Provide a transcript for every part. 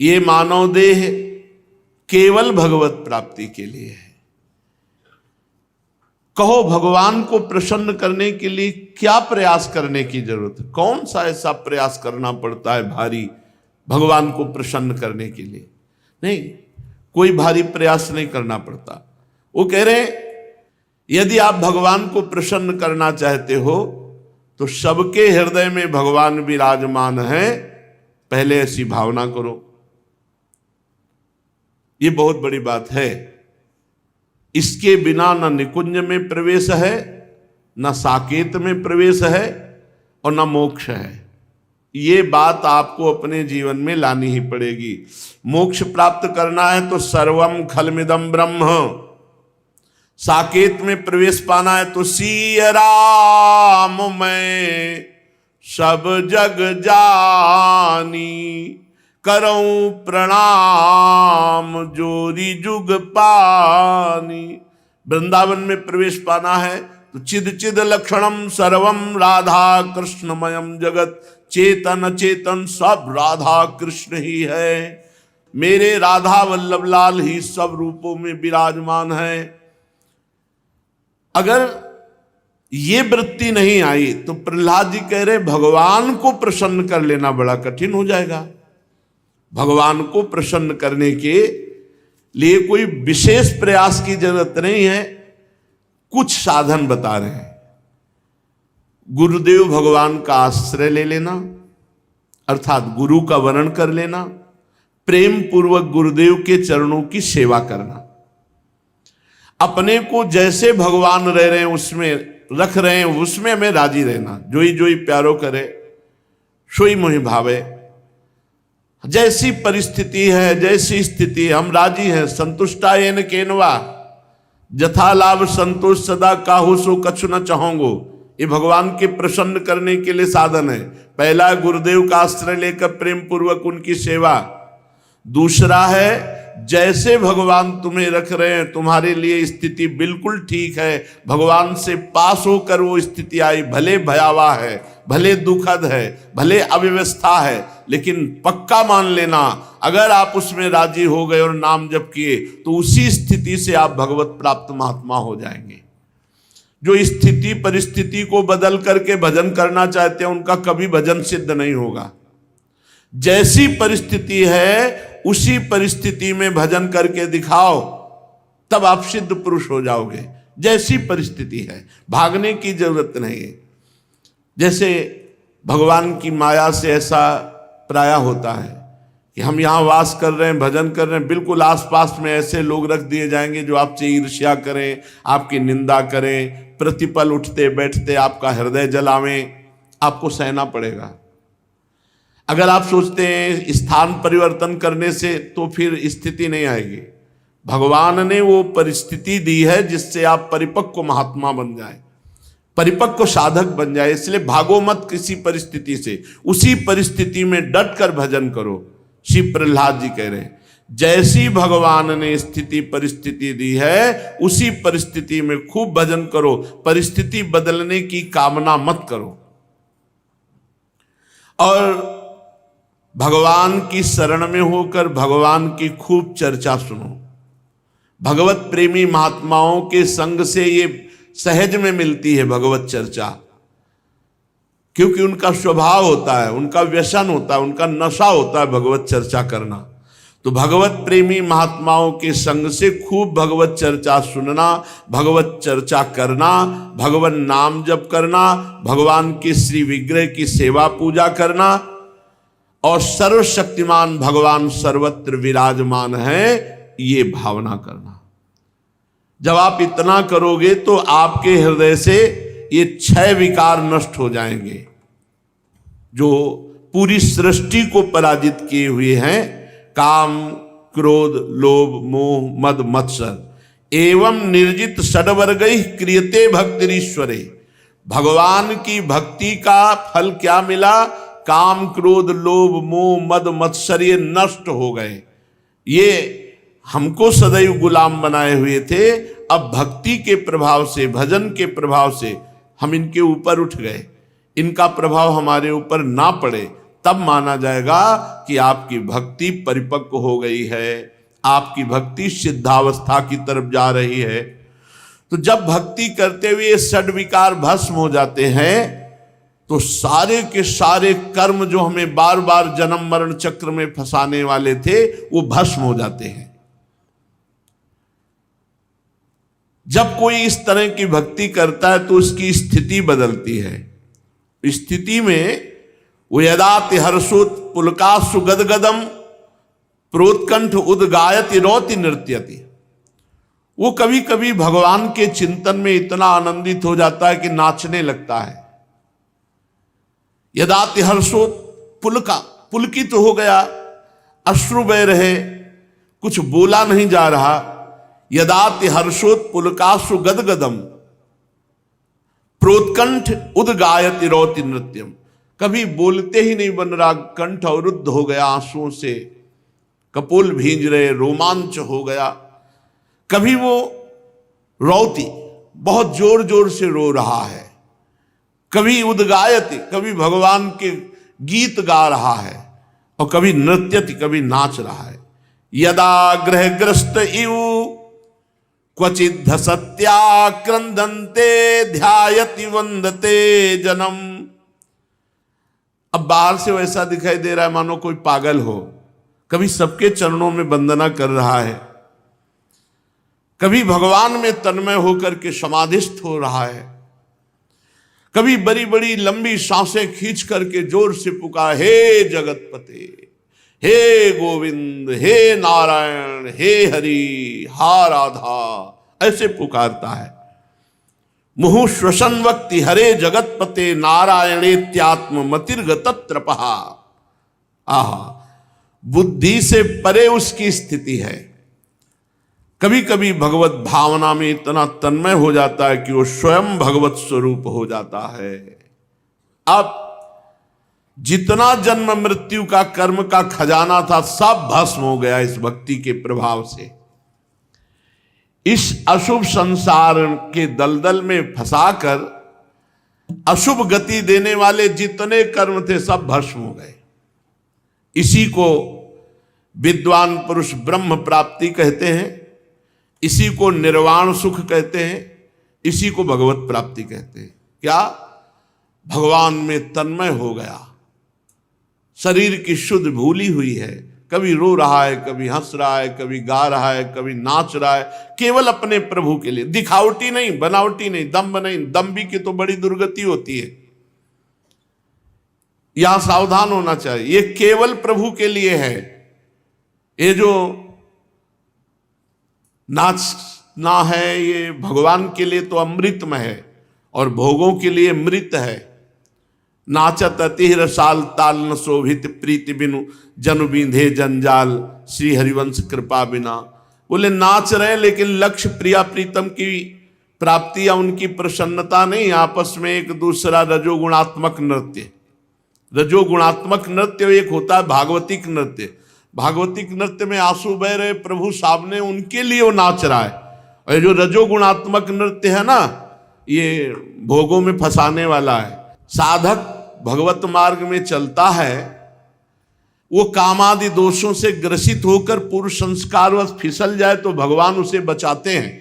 ये मानव देह केवल भगवत प्राप्ति के लिए है। कहो भगवान को प्रसन्न करने के लिए क्या प्रयास करने की जरूरत है? कौन सा ऐसा प्रयास करना पड़ता है भारी भगवान को प्रसन्न करने के लिए? नहीं, कोई भारी प्रयास नहीं करना पड़ता। वो कह रहे हैं यदि आप भगवान को प्रसन्न करना चाहते हो तो सबके हृदय में भगवान विराजमान है, पहले ऐसी भावना करो। ये बहुत बड़ी बात है। इसके बिना न निकुंज में प्रवेश है, न साकेत में प्रवेश है और न मोक्ष है। ये बात आपको अपने जीवन में लानी ही पड़ेगी। मोक्ष प्राप्त करना है तो सर्वम खलमिदम ब्रह्म, साकेत में प्रवेश पाना है तो सिय राम मैं सब जग जानी, करऊं प्रणाम जोरी जुग पानी। वृंदावन में प्रवेश पाना है तो चिद चिद लक्षणम सर्वम राधा कृष्णमयम जगत, चेतन चेतन सब राधा कृष्ण ही है। मेरे राधा वल्लभ लाल ही सब रूपों में विराजमान है। अगर ये वृत्ति नहीं आई तो प्रहलाद जी कह रहे भगवान को प्रसन्न कर लेना बड़ा कठिन हो जाएगा। भगवान को प्रसन्न करने के लिए कोई विशेष प्रयास की जरूरत नहीं है, कुछ साधन बता रहे हैं। गुरुदेव भगवान का आश्रय ले लेना, अर्थात गुरु का वर्णन कर लेना, प्रेम पूर्वक गुरुदेव के चरणों की सेवा करना, अपने को जैसे भगवान रह रहे हैं उसमें रख रहे हैं उसमें हमें राजी रहना। जोई जोई प्यारो करे सोई मोहि भावे। जैसी परिस्थिति है, जैसी स्थिति, हम राजी हैं। संतुष्टायेन केनवा जथा लाभ संतोष सदा काहू सो कछु न चाहोगो। ये भगवान के प्रसन्न करने के लिए साधन है। पहला गुरुदेव का आश्रय लेकर प्रेम पूर्वक उनकी सेवा। दूसरा है जैसे भगवान तुम्हें रख रहे हैं तुम्हारे लिए स्थिति बिल्कुल ठीक है, भगवान से पास होकर वो स्थिति आई, भले भयावह है, भले दुखद है, भले अव्यवस्था है, लेकिन पक्का मान लेना अगर आप उसमें राजी हो गए और नाम जप किए तो उसी स्थिति से आप भगवत प्राप्त महात्मा हो जाएंगे। जो स्थिति परिस्थिति को बदल करके भजन करना चाहते हैं उनका कभी भजन सिद्ध नहीं होगा। जैसी परिस्थिति है उसी परिस्थिति में भजन करके दिखाओ, तब आप सिद्ध पुरुष हो जाओगे। जैसी परिस्थिति है, भागने की जरूरत नहीं है। जैसे भगवान की माया से ऐसा प्राय होता है कि हम यहाँ वास कर रहे हैं, भजन कर रहे हैं, बिल्कुल आसपास में ऐसे लोग रख दिए जाएंगे जो आपसे ईर्ष्या करें, आपकी निंदा करें, प्रतिपल उठते बैठते आपका हृदय जलावें, आपको सहना पड़ेगा। अगर आप सोचते हैं स्थान परिवर्तन करने से तो फिर स्थिति नहीं आएगी। भगवान ने वो परिस्थिति दी है जिससे आप परिपक्व महात्मा बन जाए, परिपक्व साधक बन जाए। इसलिए भागो मत किसी परिस्थिति से, उसी परिस्थिति में डट कर भजन करो। श्री प्रहलाद जी कह रहे हैं जैसी भगवान ने स्थिति परिस्थिति दी है उसी परिस्थिति में खूब भजन करो, परिस्थिति बदलने की कामना मत करो। और भगवान की शरण में होकर भगवान की खूब चर्चा सुनो। भगवत प्रेमी महात्माओं के संग से ये सहज में मिलती है भगवत चर्चा, क्योंकि उनका स्वभाव होता है, उनका व्यसन होता है, उनका नशा होता है भगवत चर्चा करना। तो भगवत प्रेमी महात्माओं के संग से खूब भगवत चर्चा सुनना, भगवत चर्चा करना, भगवान नाम जप करना, भगवान के श्री विग्रह की सेवा पूजा करना और सर्वशक्तिमान भगवान सर्वत्र विराजमान है, ये भावना करना। जब आप इतना करोगे तो आपके हृदय से ये 6 विकार नष्ट हो जाएंगे जो पूरी सृष्टि को पराजित किए हुए हैं। काम, क्रोध, लोभ, मोह, मद, मत्सर एवं निर्जित षड्वर्गैः क्रियते भक्तिरीश्वरे। भगवान की भक्ति का फल क्या मिला? काम, क्रोध, लोभ, मोह, मद, मत्सर ये नष्ट हो गए। ये हमको सदैव गुलाम बनाए हुए थे, अब भक्ति के प्रभाव से, भजन के प्रभाव से हम इनके ऊपर उठ गए। इनका प्रभाव हमारे ऊपर ना पड़े तब माना जाएगा कि आपकी भक्ति परिपक्व हो गई है, आपकी भक्ति सिद्धावस्था की तरफ जा रही है। तो जब भक्ति करते हुए षड विकार भस्म हो जाते हैं तो सारे के सारे कर्म जो हमें बार बार जन्म मरण चक्र में फंसाने वाले थे वो भस्म हो जाते हैं। जब कोई इस तरह की भक्ति करता है तो उसकी स्थिति बदलती है। स्थिति में वो यदाति हर्षोत पुलकासु गदगदम प्रोत्कंठ उद्गायति रोति नृत्यति, वो कभी कभी भगवान के चिंतन में इतना आनंदित हो जाता है कि नाचने लगता है। यदाति हर्षोत पुलकित हो गया, अश्रु बह रहे, कुछ बोला नहीं जा रहा। यदाति हर्षोत पुलकासु गदगदम प्रोत्कंठ उद्गायति रोति नृत्यम, कभी बोलते ही नहीं बन रहा, कंठ अवरुद्ध हो गया आंसुओं से, कपोल भींज रहे, रोमांच हो गया। कभी वो रोती, बहुत जोर जोर से रो रहा है। कभी उद्गायति, कभी भगवान के गीत गा रहा है, और कभी नृत्यति, कभी नाच रहा है। यदा ग्रहग्रस्त इव क्वचिद सत्याक्रंदन्ते ध्यायति वंदते जनम। अब बाहर से वैसा दिखाई दे रहा है मानो कोई पागल हो, कभी सबके चरणों में वंदना कर रहा है, कभी भगवान में तन्मय होकर के समाधिस्थ हो रहा है, कभी बड़ी बड़ी लंबी सांसें खींच करके जोर से पुकार, हे जगतपते, हे गोविंद, हे नारायण, हे हरि, हा राधा, ऐसे पुकारता है। मुहु श्वसन वक्ति हरे जगतपते नारायणेत्यात्म मतिर्गतत्रपहा। आहा, बुद्धि से परे उसकी स्थिति है। कभी कभी भगवत भावना में इतना तन्मय हो जाता है कि वो स्वयं भगवत स्वरूप हो जाता है। अब जितना जन्म मृत्यु का कर्म का खजाना था सब भस्म हो गया इस भक्ति के प्रभाव से। इस अशुभ संसार के दलदल में फंसाकर अशुभ गति देने वाले जितने कर्म थे सब भस्म हो गए। इसी को विद्वान पुरुष ब्रह्म प्राप्ति कहते हैं, इसी को निर्वाण सुख कहते हैं, इसी को भगवत प्राप्ति कहते हैं। क्या? भगवान में तन्मय हो गया, शरीर की शुद्ध भूली हुई है, कभी रो रहा है, कभी हंस रहा है, कभी गा रहा है, कभी नाच रहा है, केवल अपने प्रभु के लिए। दिखावटी नहीं, बनावटी नहीं, दम्भ नहीं। दम्भी की तो बड़ी दुर्गति होती है, यहां सावधान होना चाहिए। ये केवल प्रभु के लिए है। ये जो नाचना है ये भगवान के लिए तो अमृतमय है और भोगों के लिए मृत है। नाचत अति रसाल ताल न शोभित प्रीति बिनु जनु बींधे जंजाल श्री हरिवंश कृपा बिना। बोले नाच रहे लेकिन लक्ष्य प्रिया प्रीतम की प्राप्ति या उनकी प्रसन्नता नहीं, आपस में एक दूसरा रजोगुणात्मक नृत्य। रजोगुणात्मक नृत्य एक होता है भागवतिक नृत्य। भागवतिक नृत्य में आंसू बह रहे, प्रभु सामने, उनके लिए वो नाच रहा है। और जो रजोगुणात्मक नृत्य है ना, ये भोगों में फंसाने वाला है। साधक भगवत मार्ग में चलता है, वो कामादि दोषों से ग्रसित होकर पूर्व संस्कारवश फिसल जाए तो भगवान उसे बचाते हैं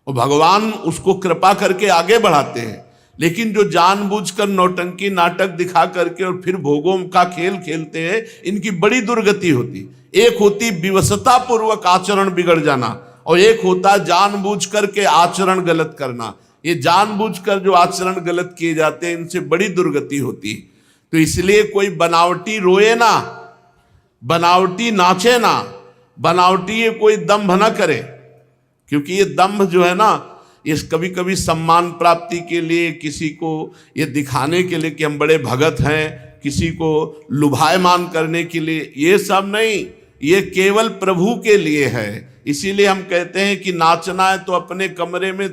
और भगवान उसको कृपा करके आगे बढ़ाते हैं। लेकिन जो जानबूझकर नौटंकी नाटक दिखा करके और फिर भोगों का खेल खेलते हैं, इनकी बड़ी दुर्गति होती। एक होती विवशता पूर्वक आचरण बिगड़ जाना और एक होता जानबूझ करके आचरण गलत करना। ये जानबूझकर जो आचरण गलत किए जाते हैं इनसे बड़ी दुर्गति होती। तो इसलिए कोई बनावटी रोए ना, बनावटी नाचे ना, बनावटी ये कोई दंभ ना करे, क्योंकि ये दंभ जो है ना, ये कभी कभी सम्मान प्राप्ति के लिए, किसी को ये दिखाने के लिए कि हम बड़े भगत हैं, किसी को लुभायमान करने के लिए, ये सब नहीं, ये केवल प्रभु के लिए है। इसीलिए हम कहते हैं कि नाचना है तो अपने कमरे में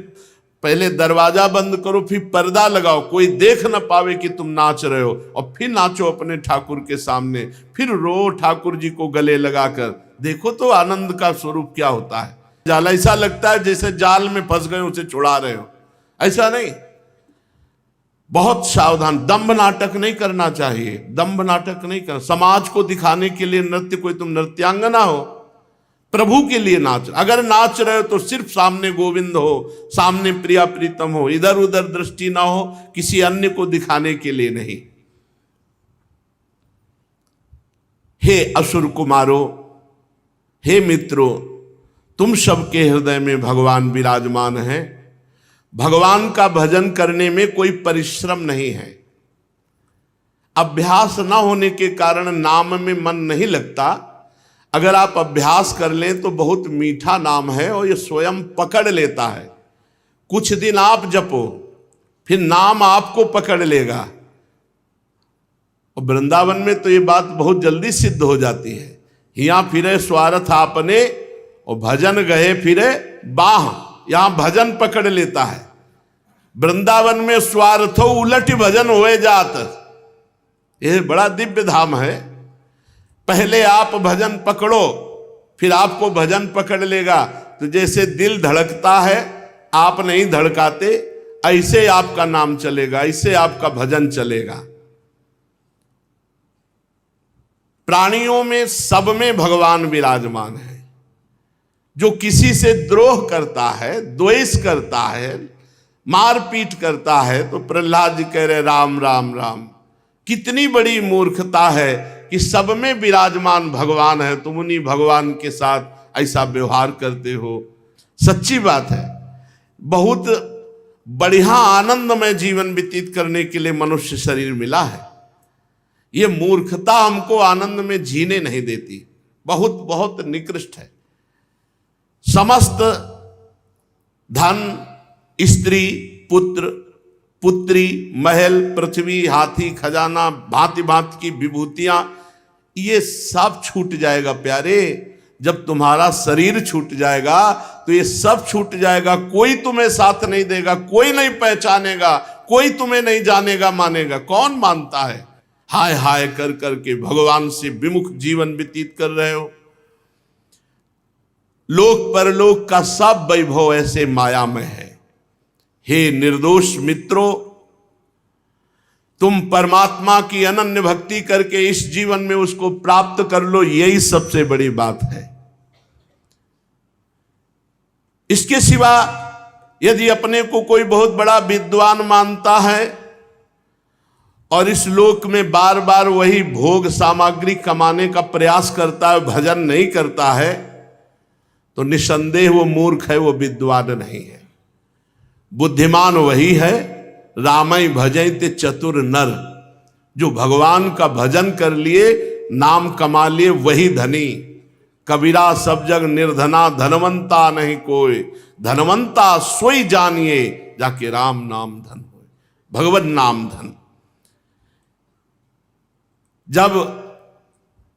पहले दरवाजा बंद करो, फिर पर्दा लगाओ, कोई देख ना पावे कि तुम नाच रहे हो, और फिर नाचो अपने ठाकुर के सामने, फिर रो ठाकुर जी को गले लगाकर। देखो तो आनंद का स्वरूप क्या होता है। जाल ऐसा लगता है जैसे जाल में फंस गए उसे छुड़ा रहे हो, ऐसा नहीं। बहुत सावधान। दंभ नाटक नहीं करना चाहिए, दंभ नाटक नहीं करना। समाज को दिखाने के लिए नृत्य, कोई तुम नृत्यांगना हो, प्रभु के लिए नाच। अगर नाच रहे हो तो सिर्फ सामने गोविंद हो, सामने प्रिया प्रीतम हो, इधर उधर दृष्टि ना हो, किसी अन्य को दिखाने के लिए नहीं। हे असुर कुमारो, हे मित्रों, तुम सबके हृदय में भगवान विराजमान हैं। भगवान का भजन करने में कोई परिश्रम नहीं है। अभ्यास ना होने के कारण नाम में मन नहीं लगता। अगर आप अभ्यास कर लें तो बहुत मीठा नाम है और ये स्वयं पकड़ लेता है। कुछ दिन आप जपो, फिर नाम आपको पकड़ लेगा। और वृंदावन में तो ये बात बहुत जल्दी सिद्ध हो जाती है। यहाँ फिरे स्वार्थ आपने और भजन गए फिरे बाह, यहां भजन पकड़ लेता है। वृंदावन में स्वार्थो उलट भजन होए जात। यह बड़ा दिव्य धाम है। पहले आप भजन पकड़ो, फिर आपको भजन पकड़ लेगा। तो जैसे दिल धड़कता है, आप नहीं धड़काते, ऐसे आपका नाम चलेगा, ऐसे आपका भजन चलेगा। प्राणियों में सब में भगवान विराजमान है। जो किसी से द्रोह करता है, द्वेष करता है, मारपीट करता है, तो प्रहलाद जी कह रहे राम राम राम। कितनी बड़ी मूर्खता है कि सब में विराजमान भगवान है, तुम उन्हीं भगवान के साथ ऐसा व्यवहार करते हो। सच्ची बात है। बहुत बढ़िया आनंदमय जीवन व्यतीत करने के लिए मनुष्य शरीर मिला है। ये मूर्खता हमको आनंद में जीने नहीं देती। बहुत बहुत निकृष्ट है। समस्त धन, स्त्री, पुत्र, पुत्री, महल, पृथ्वी, हाथी, खजाना, भांति भांति की विभूतियां, ये सब छूट जाएगा प्यारे। जब तुम्हारा शरीर छूट जाएगा तो ये सब छूट जाएगा। कोई तुम्हें साथ नहीं देगा, कोई नहीं पहचानेगा, कोई तुम्हें नहीं जानेगा मानेगा। कौन मानता है? हाय हाय कर करके भगवान से विमुख जीवन व्यतीत कर रहे हो। लोक परलोक का सब वैभव ऐसे माया में है। हे निर्दोष मित्रों, तुम परमात्मा की अनन्य भक्ति करके इस जीवन में उसको प्राप्त कर लो, यही सबसे बड़ी बात है। इसके सिवा यदि अपने को कोई बहुत बड़ा विद्वान मानता है और इस लोक में बार बार वही भोग सामग्री कमाने का प्रयास करता है, भजन नहीं करता है, तो निसंदेह वो मूर्ख है, वो विद्वान नहीं है। बुद्धिमान वही है, रामई भजैते चतुर नर, जो भगवान का भजन कर लिए, नाम कमा लिए, वही धनी। कबीरा सब जग निर्धना, धनवंता नहीं कोई, धनवंता सोई जानिए, जाके राम नाम धन होए, भगवत नाम धन। जब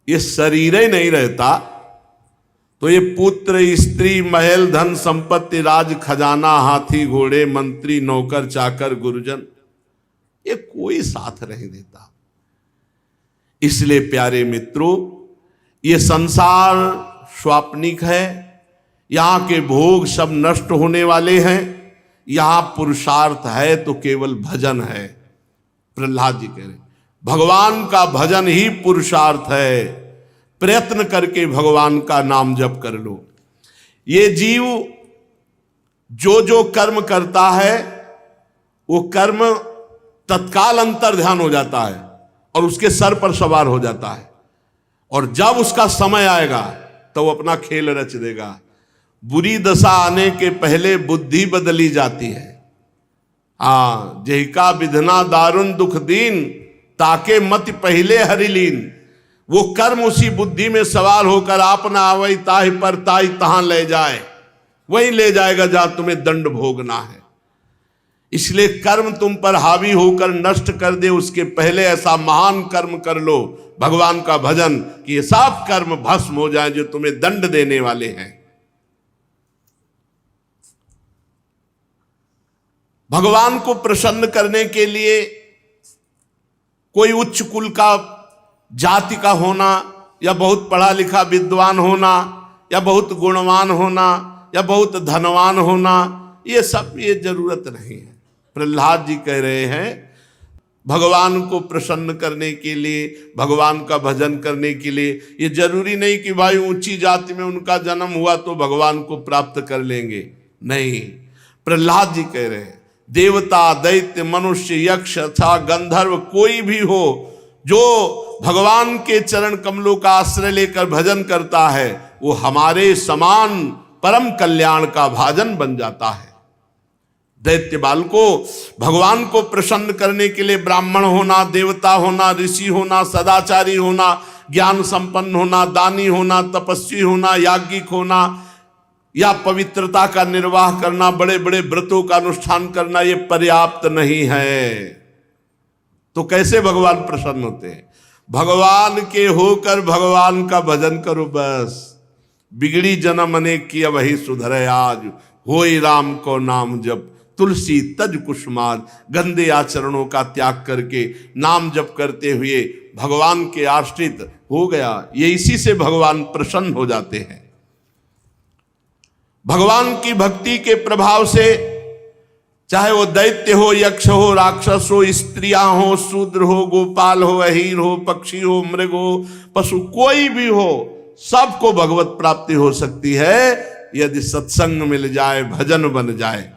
ये शरीर ही नहीं रहता तो ये पुत्र, स्त्री, महल, धन, संपत्ति, राज, खजाना, हाथी, घोड़े, मंत्री, नौकर, चाकर, गुरुजन, ये कोई साथ नहीं देता। इसलिए प्यारे मित्रों, ये संसार स्वाप्निक है। यहां के भोग सब नष्ट होने वाले हैं। यहां पुरुषार्थ है तो केवल भजन है। प्रहलाद जी कह रहे भगवान का भजन ही पुरुषार्थ है। प्रयत्न करके भगवान का नाम जप कर लो। ये जीव जो जो कर्म करता है वो कर्म तत्काल अंतर ध्यान हो जाता है और उसके सर पर सवार हो जाता है। और जब उसका समय आएगा तो वो अपना खेल रच देगा। बुरी दशा आने के पहले बुद्धि बदली जाती है। जहिका विधना दारुण दुख दीन, ताके मत पहले हरिलीन। वो कर्म उसी बुद्धि में सवार होकर आप ना आवई ताहि पर ताहि तहां ले जाए, वही ले जाएगा जहां तुम्हें दंड भोगना है। इसलिए कर्म तुम पर हावी होकर नष्ट कर दे, उसके पहले ऐसा महान कर्म कर लो, भगवान का भजन, कि ये सब कर्म भस्म हो जाए जो तुम्हें दंड देने वाले हैं। भगवान को प्रसन्न करने के लिए कोई उच्च कुल का, जाति का होना, या बहुत पढ़ा लिखा विद्वान होना, या बहुत गुणवान होना, या बहुत धनवान होना, ये सब ये जरूरत नहीं है। प्रहलाद जी कह रहे हैं भगवान को प्रसन्न करने के लिए, भगवान का भजन करने के लिए। ये जरूरी नहीं कि भाई ऊंची जाति में उनका जन्म हुआ तो भगवान को प्राप्त कर लेंगे, नहीं। प्रहलाद जी कह रहे हैं देवता, दैत्य, मनुष्य, यक्ष अथवा गंधर्व कोई भी हो, जो भगवान के चरण कमलों का आश्रय लेकर भजन करता है, वो हमारे समान परम कल्याण का भाजन बन जाता है। दैत्य बाल को भगवान को प्रसन्न करने के लिए ब्राह्मण होना, देवता होना, ऋषि होना, सदाचारी होना, ज्ञान संपन्न होना, दानी होना, तपस्वी होना, याज्ञिक होना, या पवित्रता का निर्वाह करना, बड़े बड़े व्रतों का अनुष्ठान करना, ये पर्याप्त नहीं है। तो कैसे भगवान प्रसन्न होते हैं? भगवान के होकर भगवान का भजन करो बस। बिगड़ी जन्म अनेक किया वही सुधरे आज, होई राम को नाम जप तुलसी तज कुसुमाज। गंदे आचरणों का त्याग करके नाम जप करते हुए भगवान के आश्रित हो गया, ये इसी से भगवान प्रसन्न हो जाते हैं। भगवान की भक्ति के प्रभाव से चाहे वो दैत्य हो, यक्ष हो, राक्षस हो, स्त्रियां हो, शूद्र हो, गोपाल हो, अहीर हो, पक्षी हो, मृग हो, पशु कोई भी हो, सबको भगवत प्राप्ति हो सकती है यदि सत्संग मिल जाए, भजन बन जाए।